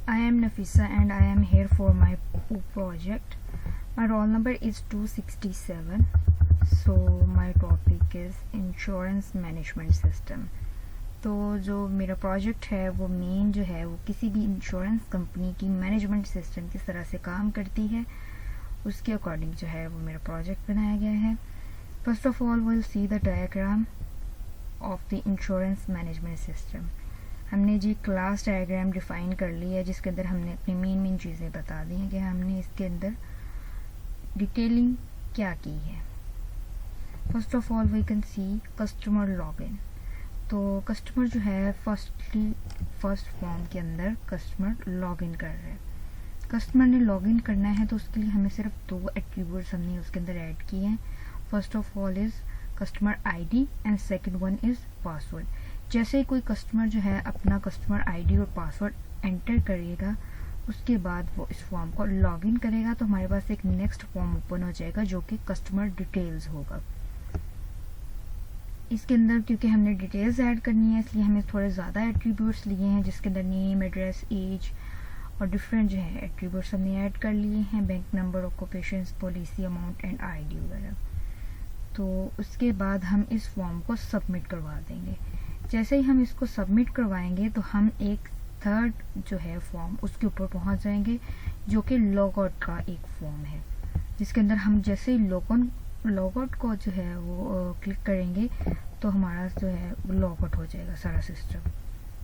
I am Nafisa and I am here for my project. My roll number is 267. So my topic is insurance management system. तो जो मेरा project है वो main जो है वो किसी भी इंश्योरेंस कंपनी की मैनेजमेंट सिस्टम किस तरह से काम करती है उसके अकॉर्डिंग जो है वो मेरा प्रोजेक्ट बनाया गया है. First of all will see the diagram of the insurance management system. हमने जी क्लास डायग्राम डिफाइन कर ली है जिसके अंदर हमने अपनी मेन चीज़ें बता दी हैं कि हमने इसके अंदर डिटेलिंग क्या की है. First of all we can see customer login. तो कस्टमर जो है फर्स्ट फॉर्म के अंदर कस्टमर लॉगिन कर रहे हैं. कस्टमर ने लॉगिन करना है तो उसके लिए हमें सिर्फ 2 एट्रीब्यूट्स हमने उसके अंदर ऐड किए हैं. First of all is customer ID and second one is password. जैसे ही कोई कस्टमर जो है अपना कस्टमर आईडी और पासवर्ड एंटर करेगा उसके बाद वो इस फॉर्म को लॉगिन करेगा तो हमारे पास एक नेक्स्ट फॉर्म ओपन हो जाएगा जो कि कस्टमर डिटेल्स होगा. इसके अंदर क्योंकि हमने डिटेल्स ऐड करनी है इसलिए हमें थोड़े ज़्यादा एट्रीब्यूट्स लिए हैं जिसके अंदर नेम, एड्रेस, एज और डिफरेंट जो है एट्रीब्यूट्स हमने ऐड कर लिए हैं. Bank number, occupation, policy amount and ID वगैरह. तो उसके बाद हम इस फॉर्म को सबमिट करवा देंगे. जैसे ही हम इसको सबमिट करवाएंगे तो हम एक थर्ड जो है फॉर्म उसके ऊपर पहुंच जाएंगे जो कि लॉग आउट का एक फॉर्म है जिसके अंदर हम जैसे ही लॉग आउट को जो है वो क्लिक करेंगे तो हमारा जो है लॉग आउट हो जाएगा सारा सिस्टम.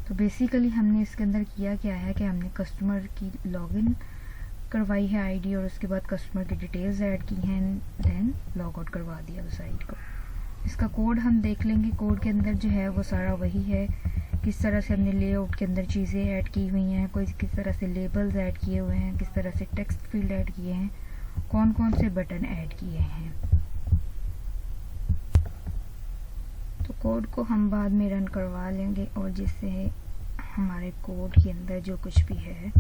तो बेसिकली हमने इसके अंदर किया क्या है कि हमने कस्टमर की लॉगिन करवाई है आईडी और उसके बाद कस्टमर की डिटेल्स ऐड की हैं देन लॉग आउट करवा दिया उस साइट को. इसका कोड हम देख लेंगे. कोड के अंदर जो है वो सारा वही है. किस तरह से हमने लेआउट के अंदर चीज़ें ऐड की हुई हैं, कोई किस तरह से लेबल्स ऐड किए हुए हैं, किस तरह से टेक्स्ट फील्ड ऐड किए हैं, कौन कौन से बटन ऐड किए हैं. तो कोड को हम बाद में रन करवा लेंगे और जिससे हमारे कोड के अंदर जो कुछ भी है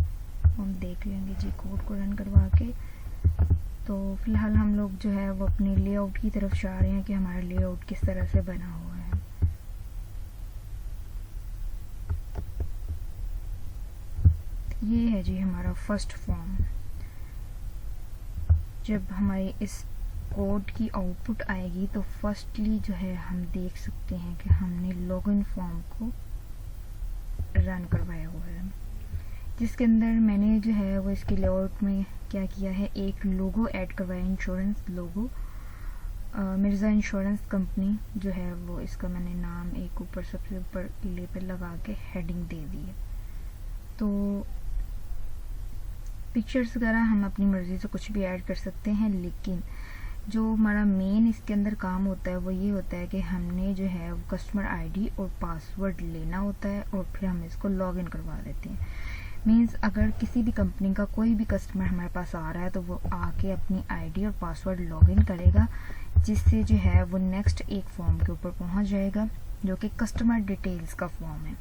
हम देख लेंगे जी कोड को रन करवा के. तो फिलहाल हम लोग जो है वो अपने लेआउट की तरफ जा रहे हैं कि हमारा लेआउट किस तरह से बना हुआ है. ये है जी हमारा फर्स्ट फॉर्म. जब हमारे इस कोड की आउटपुट आएगी तो फर्स्टली जो है हम देख सकते हैं कि हमने लॉगिन फॉर्म को रन करवाया हुआ है जिसके अंदर मैंने जो है वो इसके लेआउट में क्या किया है एक लोगो ऐड करवाया. इंश्योरेंस लोगो मिर्ज़ा इंश्योरेंस कंपनी जो है वो इसका मैंने नाम एक ऊपर सबसे ऊपर लेबल लगा के हेडिंग दे दी है. तो पिक्चर्स वगैरह हम अपनी मर्ज़ी से कुछ भी ऐड कर सकते हैं लेकिन जो हमारा मेन इसके अंदर काम होता है वो ये होता है कि हमने जो है वो कस्टमर आईडी और पासवर्ड लेना होता है और फिर हम इसको लॉगिन करवा देते हैं. मीन्स अगर किसी भी कंपनी का कोई भी कस्टमर हमारे पास आ रहा है तो वो आके अपनी आईडी और पासवर्ड लॉगिन करेगा जिससे जो है वो नेक्स्ट एक फॉर्म के ऊपर पहुंच जाएगा जो कि कस्टमर डिटेल्स का फॉर्म है.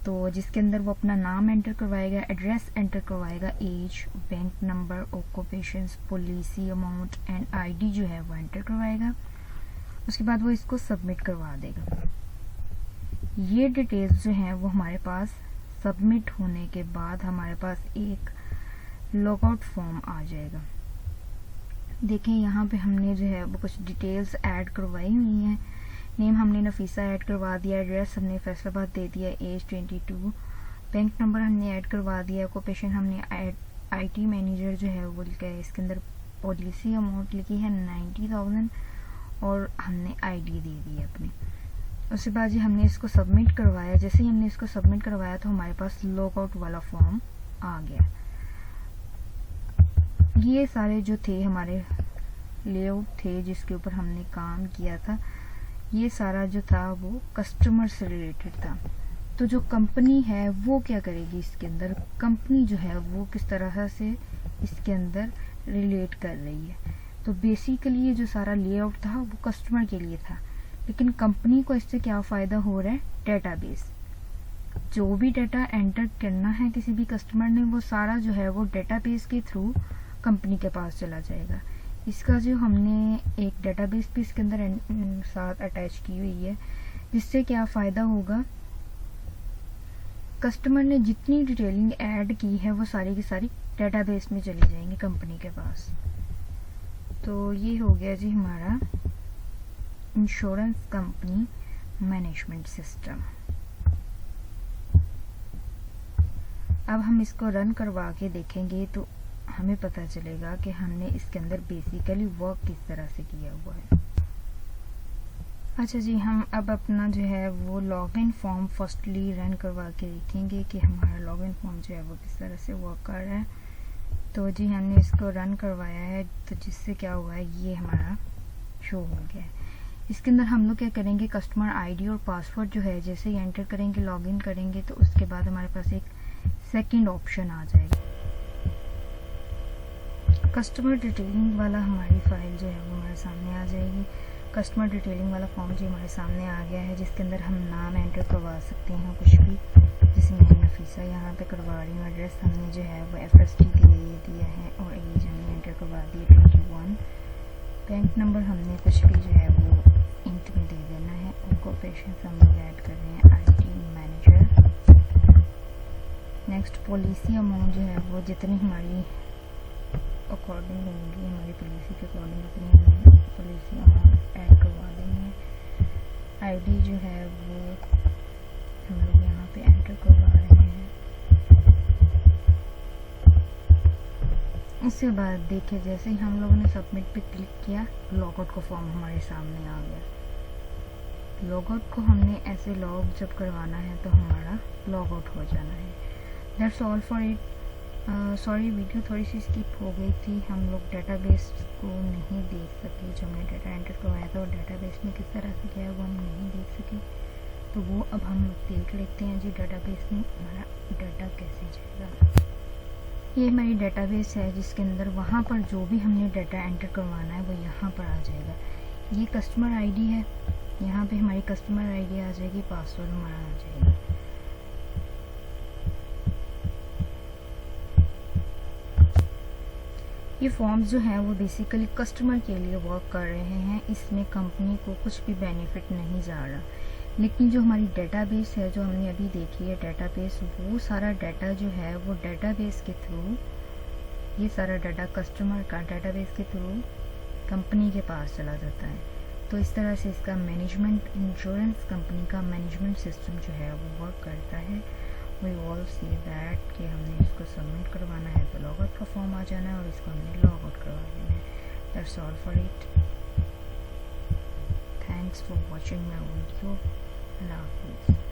तो जिसके अंदर वो अपना नाम एंटर करवाएगा, एड्रेस एंटर करवाएगा, age, bank number, occupation, policy amount and ID जो है वो एंटर करवाएगा. उसके बाद वो इसको सबमिट करवा देगा. ये डिटेल्स जो हैं वो हमारे पास सबमिट होने के बाद हमारे पास एक लॉगआउट फॉर्म आ जाएगा. देखें यहाँ पे हमने जो है वो कुछ डिटेल्स ऐड करवाई हुई हैं. नेम हमने नफीसा ऐड करवा दिया, एड्रेस हमने फैसलाबाद दे दिया, एज 22, बैंक नंबर हमने ऐड करवा दिया, ऑक्यूपेशन हमने आईटी मैनेजर जो है वो लिखा है. इसके अंदर पॉलिसी अमाउंट लिखी है 90,000 और हमने आईडी दे दी है अपनी. उसके बाद जी हमने इसको सबमिट करवाया. जैसे ही हमने इसको सबमिट करवाया तो हमारे पास लॉग आउट वाला फॉर्म आ गया. ये सारे जो थे हमारे लेआउट थे जिसके ऊपर हमने काम किया था ये सारा जो था वो कस्टमर से रिलेटेड था. तो जो कंपनी है वो क्या करेगी इसके अंदर, कंपनी जो है वो किस तरह से इसके अंदर रिलेट कर रही है. तो बेसिकली ये जो सारा लेआउट था वो कस्टमर के लिए था लेकिन कंपनी को इससे क्या फ़ायदा हो रहा है, डेटाबेस. जो भी डाटा एंटर करना है किसी भी कस्टमर ने वो सारा जो है वो डेटाबेस के थ्रू कंपनी के पास चला जाएगा. इसका जो हमने एक डेटाबेस भी इसके अंदर साथ अटैच की हुई है जिससे क्या फ़ायदा होगा, कस्टमर ने जितनी डिटेलिंग ऐड की है वो सारी की सारी डेटाबेस में चली जाएंगी कंपनी के पास। तो ये हो गया जी हमारा इंश्योरेंस कंपनी मैनेजमेंट सिस्टम। अब हम इसको रन करवा के देखेंगे तो हमें पता चलेगा कि हमने इसके अंदर बेसिकली वर्क किस तरह से किया हुआ है। अच्छा जी, हम अब अपना जो है वो लॉगिन फॉर्म फर्स्टली रन करवा के देखेंगे कि हमारा लॉगिन फॉर्म जो है वो किस तरह से वर्क कर रहा है। तो जी हमने इसको रन करवाया है, तो जिससे क्या हुआ है ये हमारा शो हो गया है। इसके अंदर हम लोग क्या करेंगे, कस्टमर आईडी और पासवर्ड जो है जैसे ही एंटर करेंगे, लॉगिन करेंगे, तो उसके बाद हमारे पास एक सेकंड ऑप्शन आ जाएगा। कस्टमर डिटेलिंग वाला हमारी फाइल जो है वो हमारे सामने आ जाएगी। कस्टमर डिटेलिंग वाला फॉर्म जी हमारे सामने आ गया है, जिसके अंदर हम नाम एंटर करवा सकते हैं कुछ भी, जैसे मैं नफीसा यहाँ पे करवा रही हूँ। एड्रेस हमने जो है वो FST दिया है और एज हमने एंटर करवा दी 21। बैंक नंबर हमने कुछ भी जो है वो इंट में दे देना है। ऑक्यूपेशन हम लोग ऐड कर रहे हैं IT manager. Next policy amount जो है वो जितनी हमारी अकॉर्डिंग होंगी, हमारी पॉलिसी के अकॉर्डिंग उतनी हमें पॉलिसी अमाउंट ऐड करवा देंगे। ID जो है वो हम लोग यहाँ पे एंटर करवा रहे हैं। उसके बाद देखिए जैसे ही हम लोगों ने सबमिट पे क्लिक किया, लॉगआउट का फॉर्म हमारे सामने आ गया। लॉगआउट को हमने ऐसे लॉग जब करवाना है तो हमारा लॉगआउट हो जाना है। That's all for it. Sorry video थोड़ी सी स्किप हो गई थी, हम लोग डेटाबेस को नहीं देख सके। जो हमने डाटा एंटर करवाया था और डेटाबेस में किस तरह से किया है वो हम नहीं देख सके, तो वो अब हम लोग देख लेते हैं जी डेटाबेस में हमारा डाटा कैसे जाएगा। ये हमारी डेटाबेस है जिसके अंदर वहाँ पर जो भी हमने डाटा एंटर करवाना है वो यहाँ पर आ जाएगा। ये कस्टमर आईडी है, यहाँ पे हमारी कस्टमर आईडी आ जाएगी, पासवर्ड हमारा आ जाएगा। ये फॉर्म्स जो हैं वो बेसिकली कस्टमर के लिए वर्क कर रहे हैं, इसमें कंपनी को कुछ भी बेनिफिट नहीं जा रहा। लेकिन जो हमारी डेटाबेस है जो हमने अभी देखी है डेटाबेस, वो सारा डाटा जो है वो डेटाबेस के थ्रू, ये सारा डाटा कस्टमर का डेटाबेस के थ्रू कंपनी के पास चला जाता है। तो इस तरह से इसका मैनेजमेंट, इंश्योरेंस कंपनी का मैनेजमेंट सिस्टम जो है वो वर्क करता है। वी ऑल सी दैट कि हमने इसको सबमिट करवाना है तो लॉगआउट का फॉर्म आ जाना है और इसको हमने लॉगआउट करवा देना है। That's all for it. Thanks for watching my video. अल्लाह हाफिज़।